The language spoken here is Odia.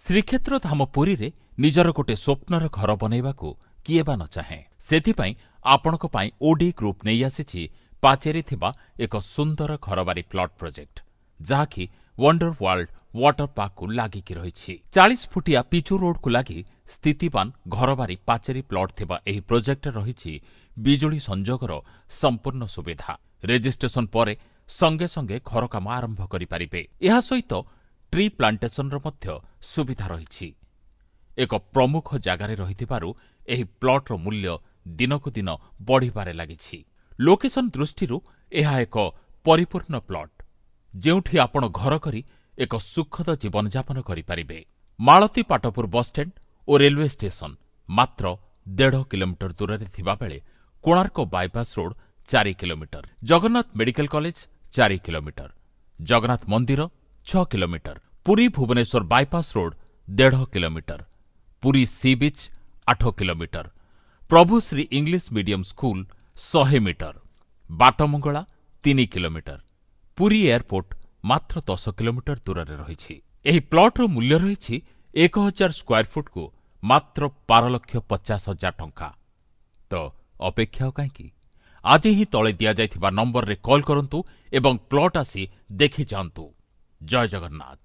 ଶ୍ରୀକ୍ଷେତ୍ର ଧାମ ପୁରୀରେ ନିଜର ଗୋटे ସ୍ୱପ୍ନର ଘର ବନାଇବାକୁ କିଏ ବା ନ ଚାହେଁ। ସେଥିପାଇଁ ଆପଣଙ୍କ ପାଇଁ ଓଡି ଗ୍ରୁପ୍ ନେଇ ଆସିଛି ପାଚେରି ଥିବା ଏକ ସୁନ୍ଦର ଘରବାରି ପ୍ଲଟ୍ ପ୍ରୋଜେକ୍ଟ, ଯାହାକି ୱଣ୍ଡର ୱାର୍ଲ୍ଡ ୱାଟର ପାର୍କକୁ ଲାଗିକି ରହିଛି। 40 ଫୁଟିଆ ପିଚୁ ରୋଡ୍କୁ ଲାଗି ସ୍ଥିତିବାନ ଘରବାରି ପାଚେରି ପ୍ଲଟ୍ ଥିବା ଏହି ପ୍ରୋଜେକ୍ଟରେ ରହିଛି ବିଜୁଳି ସଂଯୋଗର ସମ୍ପୂର୍ଣ୍ଣ ସୁବିଧା। ରେଜିଷ୍ଟ୍ରେସନ ପରେ ସଙ୍ଗେ ସଙ୍ଗେ ଘର କାମ ଆରମ୍ଭ କରିପାରିବେ। ଏହା ସହିତ ଟ୍ରି ପ୍ଲାଣ୍ଟେସନର ମଧ୍ୟ ସୁବିଧା ରହିଛି। ଏକ ପ୍ରମୁଖ ଜାଗାରେ ରହିଥିବାରୁ ଏହି ପ୍ଲଟ୍ର ମୂଲ୍ୟ ଦିନକୁ ଦିନ ବଢ଼ିବାରେ ଲାଗିଛି। ଲୋକେସନ ଦୃଷ୍ଟିରୁ ଏହା ଏକ ପରିପୂର୍ଣ୍ଣ ପ୍ଲଟ୍, ଯେଉଁଠି ଆପଣ ଘର କରି ଏକ ସୁଖଦ ଜୀବନଯାପନ କରିପାରିବେ। ମାଳତୀ ପାଟପୁର ବସ୍ଷ୍ଟାଣ୍ଡ ଓ ରେଲୱେ ଷ୍ଟେସନ ମାତ୍ର 1.5 କିଲୋମିଟର ଦୂରରେ ଥିବାବେଳେ Konark bypass road 4 kilometre, Jagannath medical college 4 kilometre, Jagannath ମନ୍ଦିର 6 kilometre, Puri Bhubaneswar bypass road 1.5 kilometre, Puri sea beach 8 kilometre, Prabhu Shri English medium school 100 metre, Batamangala 3 kilometre, Puri airport ମାତ୍ର 10 କିଲୋମିଟର ଦୂରରେ ରହିଛି। ଏହି ପ୍ଲଟ୍ର ମୂଲ୍ୟ ରହିଛି 1000 ସ୍କୋୟାର ଫୁଟକୁ ମାତ୍ର 12,50,000 ଟଙ୍କା। ତ ଅପେକ୍ଷା କାହିଁକି? ଆଜି ହିଁ ତଳେ ଦିଆଯାଇଥିବା ନମ୍ବରରେ କଲ୍ କରନ୍ତୁ ଏବଂ ପ୍ଲଟ୍ ଆସି ଦେଖିଯାଆନ୍ତୁ। ଜୟ ଜଗନ୍ନାଥ।